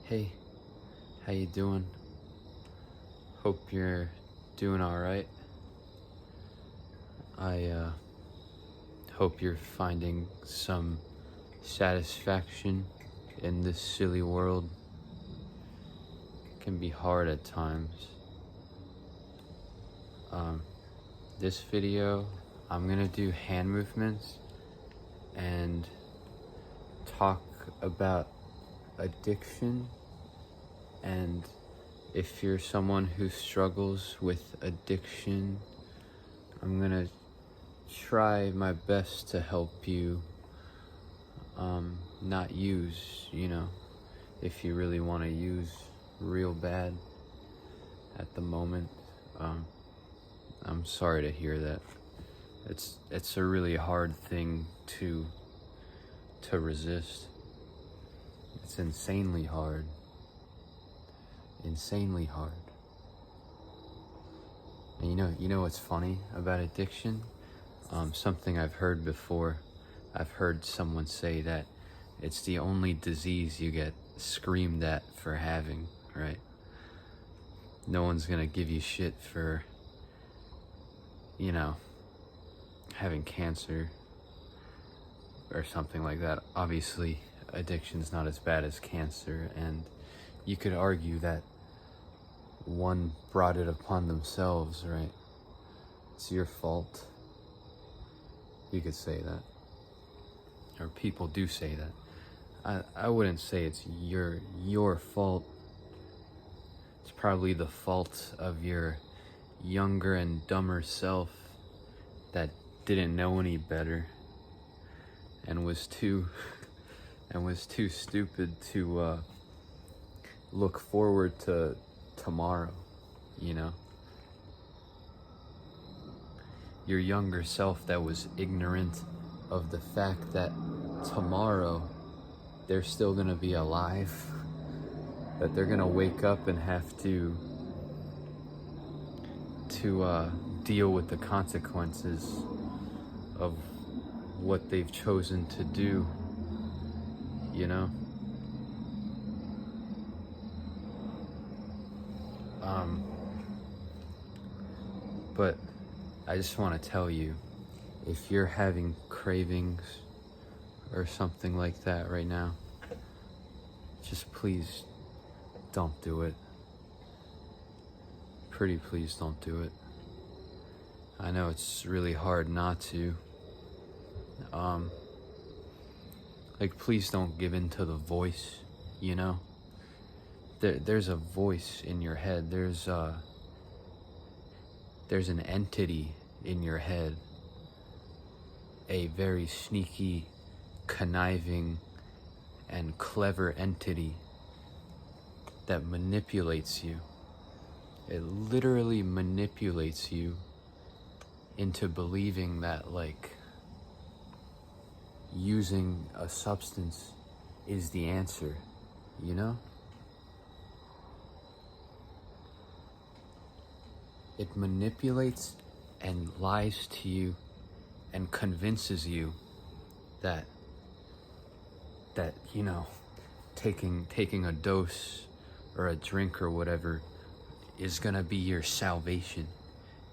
Hey, how you doing? Hope you're doing all right. I hope you're finding some satisfaction in this silly world. It can be hard at times. This video, I'm gonna do hand movements and talk about addiction, and if you're someone who struggles with addiction, I'm gonna try my best to help you not use, if you really want to use real bad at the moment. I'm sorry to hear that. It's a really hard thing to resist. It's insanely hard. Insanely hard. And you know what's funny about addiction? Something I've heard before. I've heard someone say that it's the only disease you get screamed at for having, right? No one's gonna give you shit for, having cancer or something like that. Obviously, addiction's not as bad as cancer, and you could argue that one brought it upon themselves, right? It's your fault. You could say that. Or people do say that. I wouldn't say it's your fault. It's probably the fault of your younger and dumber self that didn't know any better and was too stupid to look forward to tomorrow, Your younger self that was ignorant of the fact that tomorrow they're still gonna be alive, that they're gonna wake up and have to deal with the consequences of what they've chosen to do, But I just want to tell you, if you're having cravings or something like that right now, just please don't do it. Pretty please don't do it. I know it's really hard not to. Please don't give in to the voice, There's a voice in your head. There's an entity in your head, a very sneaky, conniving, and clever entity that manipulates you. It literally manipulates you into believing that, using a substance is the answer, It manipulates and lies to you and convinces you that taking a dose or a drink or whatever is gonna be your salvation.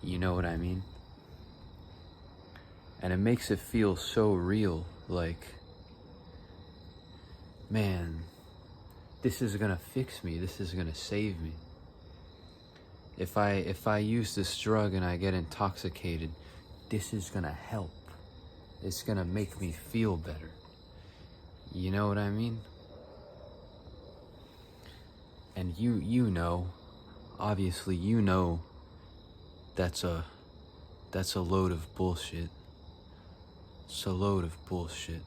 You know what I mean? And it makes it feel so real, man, this is gonna fix me, this is gonna save me. If I use this drug and I get intoxicated, this is gonna help. It's gonna make me feel better. You know what I mean? And obviously that's a load of bullshit. It's a load of bullshit.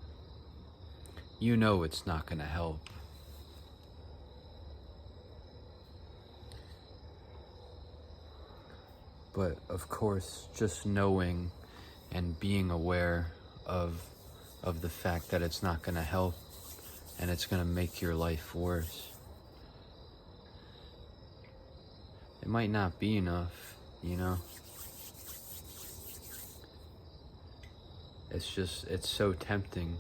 It's not gonna help. But of course, just knowing and being aware of the fact that it's not gonna help and it's gonna make your life worse, it might not be enough, It's so tempting.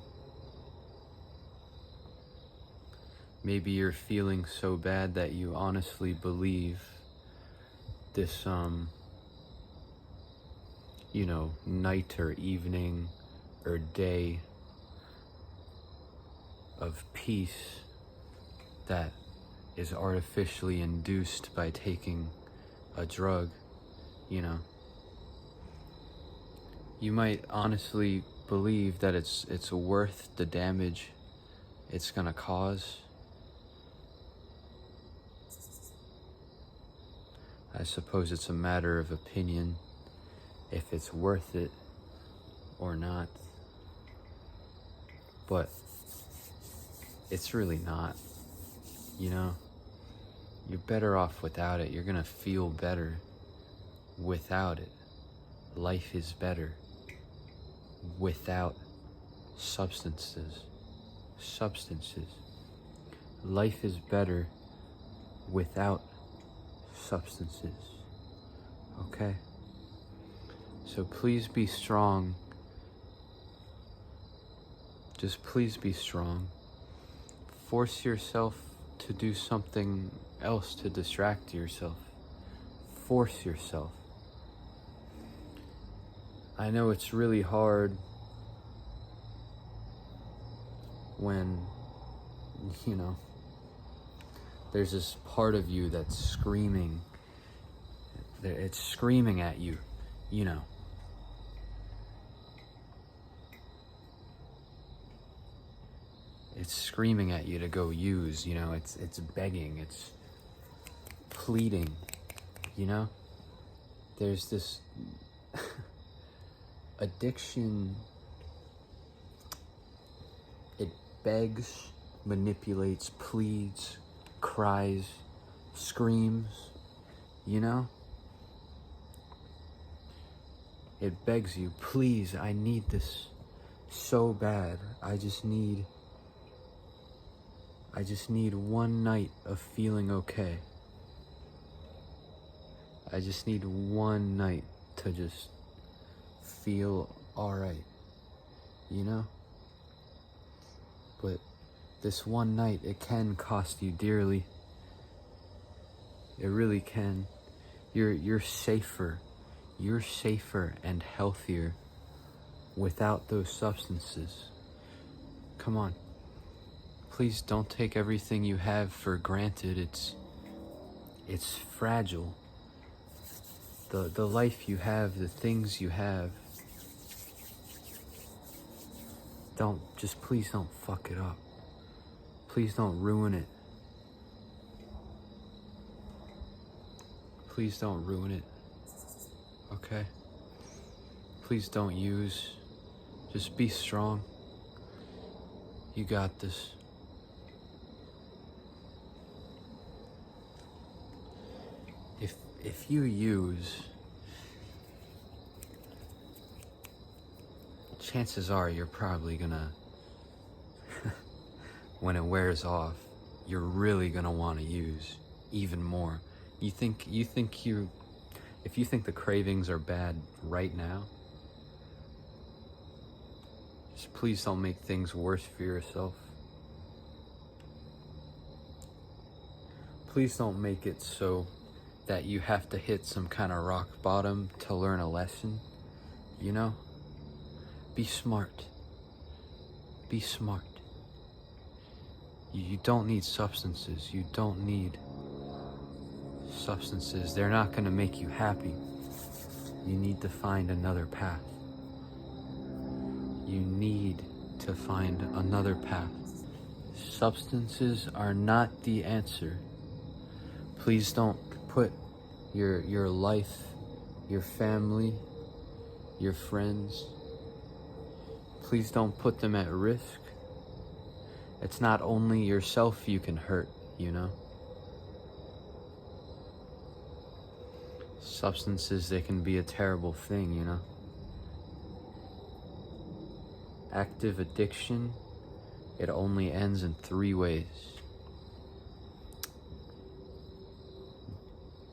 Maybe you're feeling so bad that you honestly believe this, night or evening or day of peace that is artificially induced by taking a drug, You might honestly believe that it's worth the damage it's gonna cause. I suppose it's a matter of opinion if it's worth it or not, but it's really not, You're better off without it. You're gonna feel better without it. Life is better without substances. Life is better without substances. Okay? So please be strong. Just please be strong. Force yourself to do something else to distract yourself. Force yourself. I know it's really hard when, there's this part of you that's screaming. It's screaming at you, It's screaming at you to go use, it's begging, it's pleading, There's this addiction. It begs, manipulates, pleads, cries, screams, It begs you, please, I need this so bad. I just need one night of feeling okay. I just need one night to just feel alright, But this one night, it can cost you dearly. It really can. You're safer. You're safer and healthier without those substances. Come on. Please don't take everything you have for granted. It's fragile. The life you have, the things you have. Please don't fuck it up. Please don't ruin it. Please don't ruin it. Okay? Please don't use. Just be strong. You got this. If you use, chances are you're probably gonna, when it wears off, you're really gonna want to use even more. If you think the cravings are bad right now, just please don't make things worse for yourself. Please don't make it so that you have to hit some kind of rock bottom to learn a lesson, Be smart. Be smart. You don't need substances. You don't need substances. They're not going to make you happy. You need to find another path. You need to find another path. Substances are not the answer. Please don't put your life, your family, your friends, please don't put them at risk. It's not only yourself you can hurt, Substances, they can be a terrible thing, Active addiction, it only ends in 3 ways.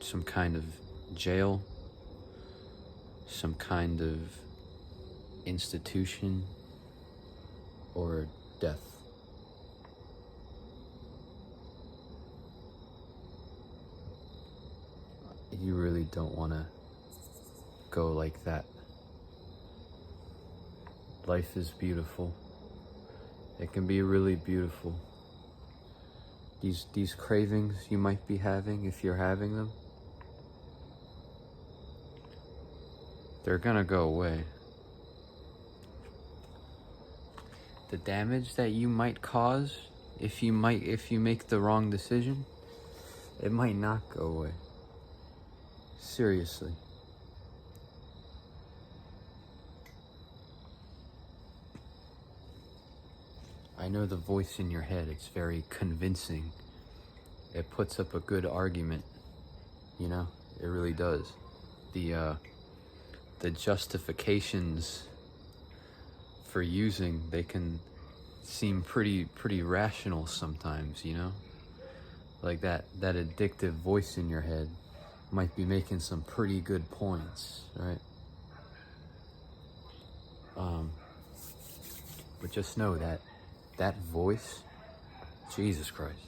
Some kind of jail, some kind of institution, or death. you really don't want to go like that. Life is beautiful. It can be really beautiful. These cravings you might be having, if you're having them, they're gonna go away. The damage that you might cause if you make the wrong decision, it might not go away. Seriously. I know the voice in your head, it's very convincing. It puts up a good argument, you know? It really does. The justifications for using, they can seem pretty rational sometimes, you know? Like that addictive voice in your head might be making some pretty good points, right? But just know that voice, Jesus Christ.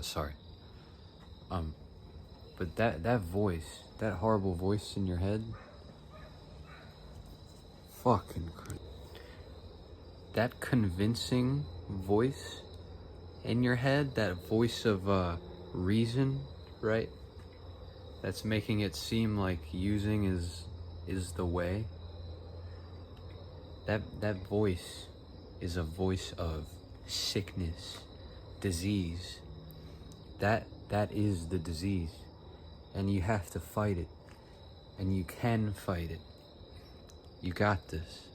Sorry. But that voice, that horrible voice in your head, fucking Christ. That convincing voice in your head, that voice of reason, right? That's making it seem like using is the way. That voice is a voice of sickness, disease. That is the disease. And you have to fight it. And you can fight it. You got this.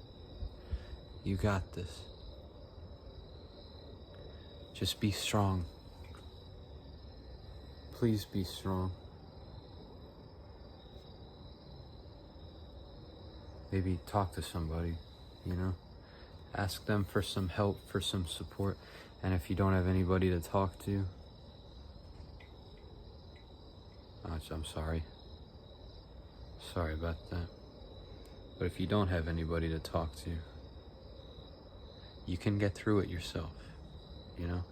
You got this. Just be strong. Please be strong. Maybe talk to somebody, you know? Ask them for some help, for some support. And if you don't have anybody to talk to, I'm sorry. Sorry about that. But if you don't have anybody to talk to, you can get through it yourself, you know?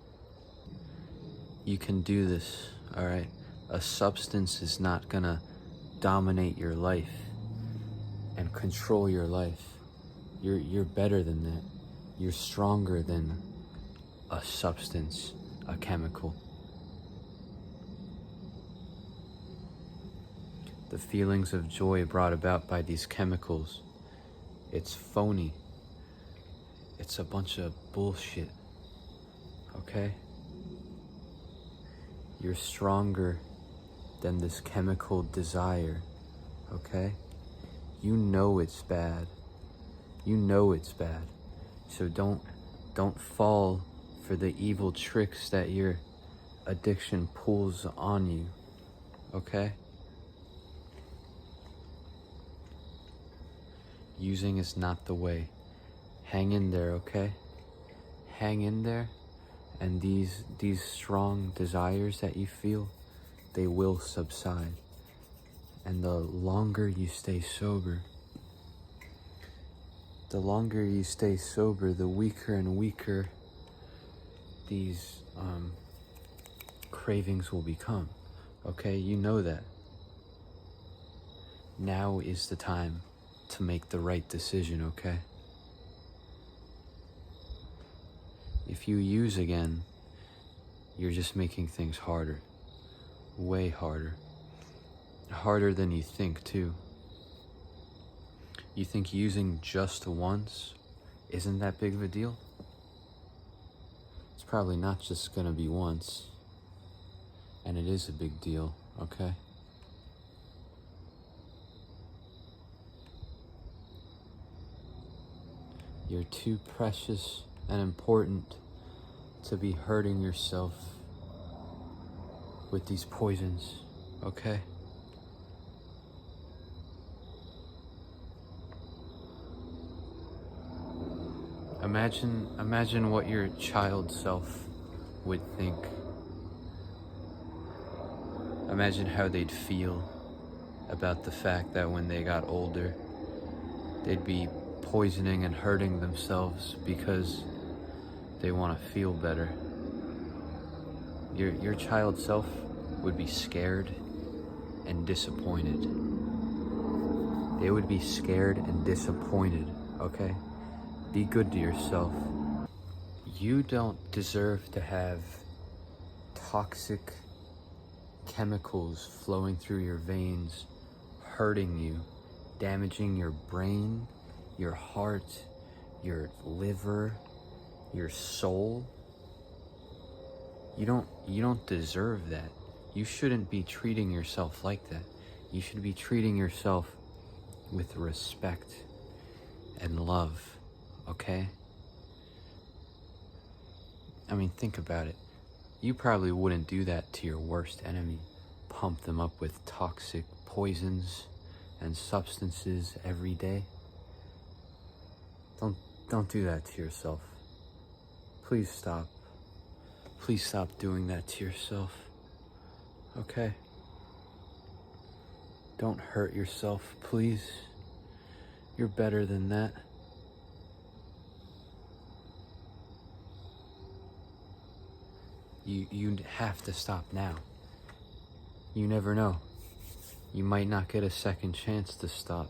You can do this, alright? A substance is not gonna dominate your life and control your life. You're better than that. You're stronger than a substance, a chemical. The feelings of joy brought about by these chemicals, it's phony. It's a bunch of bullshit, okay? You're stronger than this chemical desire, okay? You know it's bad. You know it's bad. So don't fall for the evil tricks that your addiction pulls on you, okay? Using is not the way. Hang in there, okay? Hang in there, and these strong desires that you feel, they will subside. And the longer you stay sober, the weaker and weaker these cravings will become, okay? You know that. Now is the time to make the right decision, okay? If you use again, you're just making things harder. Way harder. Harder than you think, too. You think using just once isn't that big of a deal? It's probably not just gonna be once. And it is a big deal, okay? You're too precious and important to be hurting yourself with these poisons, okay? Imagine what your child self would think. Imagine how they'd feel about the fact that when they got older, they'd be poisoning and hurting themselves because they want to feel better. Your child self would be scared and disappointed. They would be scared and disappointed, okay? Be good to yourself. You don't deserve to have toxic chemicals flowing through your veins, hurting you, damaging your brain, your heart, your liver, your soul. You don't deserve that. You shouldn't be treating yourself like that. You should be treating yourself with respect and love, okay? I mean, think about it. You probably wouldn't do that to your worst enemy. Pump them up with toxic poisons and substances every day. Don't do that to yourself. Please stop. Please stop doing that to yourself. Okay? Don't hurt yourself, please. You're better than that. You have to stop now. You never know. You might not get a second chance to stop.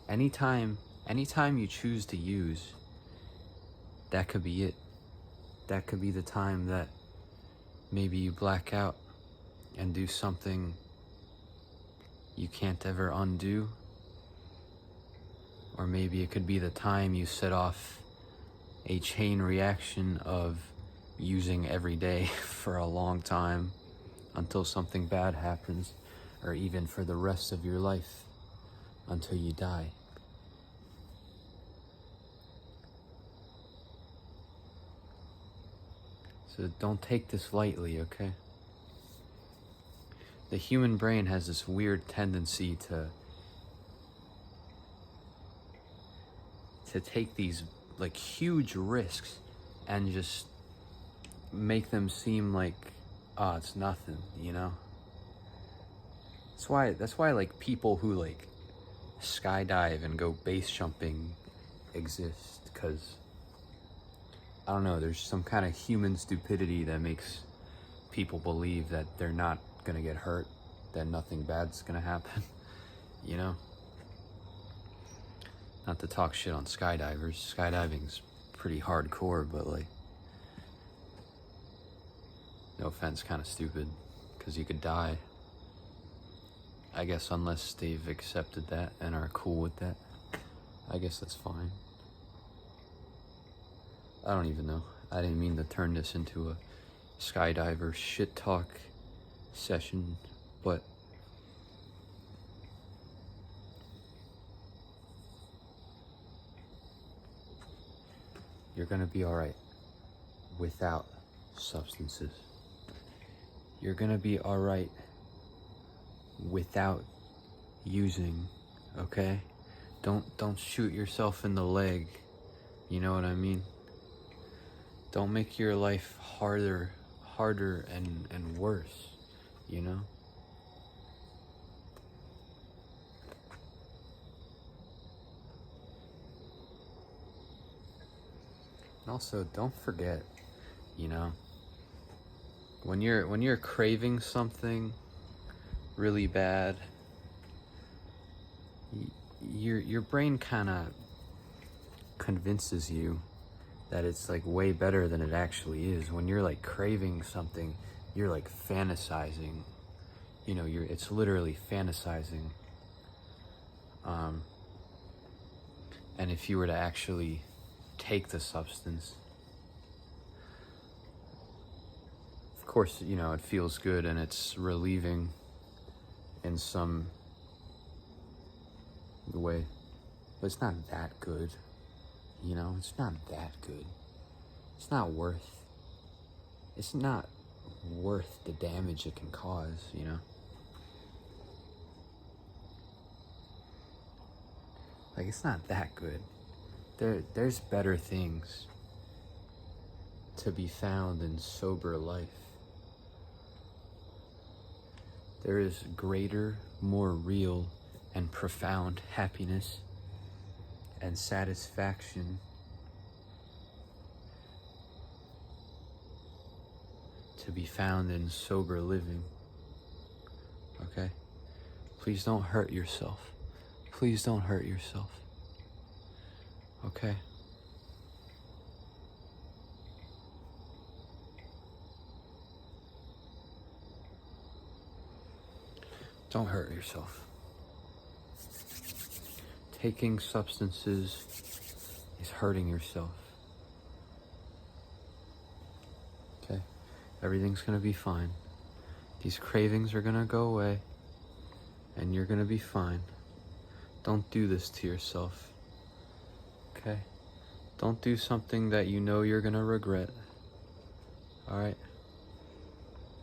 Anytime you choose to use, that could be it. That could be the time that maybe you black out and do something you can't ever undo. Or maybe it could be the time you set off a chain reaction of using every day for a long time until something bad happens, or even for the rest of your life until you die. So don't take this lightly, okay? The human brain has this weird tendency to take these like huge risks and just make them seem like, oh, it's nothing, you know? That's why like people who like skydive and go base jumping exist, because I don't know, there's some kind of human stupidity that makes people believe that they're not gonna get hurt, that nothing bad's gonna happen, you know? Not to talk shit on skydivers. Skydiving's pretty hardcore, but like, no offense, kind of stupid, because you could die. I guess unless they've accepted that and are cool with that, I guess that's fine. I don't even know. I didn't mean to turn this into a skydiver shit talk session, but you're gonna be alright without substances. You're gonna be alright without using, okay? Don't shoot yourself in the leg, you know what I mean? Don't make your life harder and worse, you know? And also, don't forget, you know, when you're craving something really bad, your brain kind of convinces you that it's like way better than it actually is. When you're like craving something, you're like fantasizing. You know, it's literally fantasizing. And if you were to actually take the substance, of course, you know, it feels good and it's relieving in some way, but it's not that good, you know? It's not that good. It's not worth the damage it can cause, you know? Like, it's not that good. There's better things to be found in sober life. There is greater, more real, and profound happiness and satisfaction to be found in sober living. Okay? Please don't hurt yourself. Please don't hurt yourself. Okay? Don't hurt yourself. Taking substances is hurting yourself. Okay? Everything's gonna be fine. These cravings are gonna go away, and you're gonna be fine. Don't do this to yourself. Okay? Don't do something that you know you're gonna regret. Alright?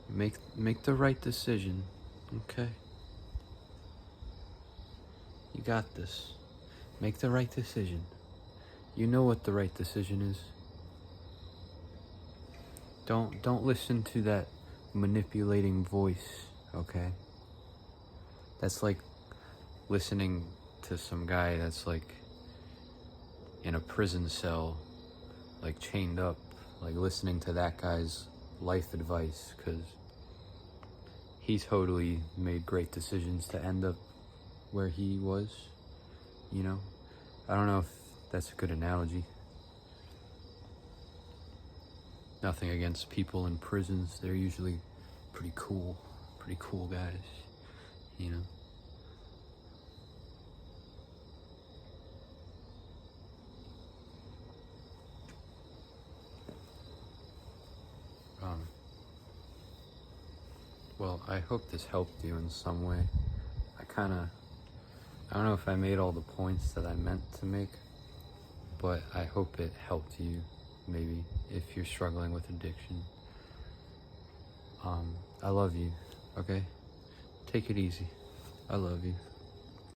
Make the right decision. Okay? You got this. Make the right decision. You know what the right decision is. Don't listen to that manipulating voice, okay? That's like listening to some guy that's like in a prison cell, like chained up, like listening to that guy's life advice, because he totally made great decisions to end up where he was, you know? I don't know if that's a good analogy. Nothing against people in prisons. They're usually pretty cool guys, you know? Well, I hope this helped you in some way. I don't know if I made all the points that I meant to make, but I hope it helped you, maybe, if you're struggling with addiction. I love you, okay? Take it easy. I love you.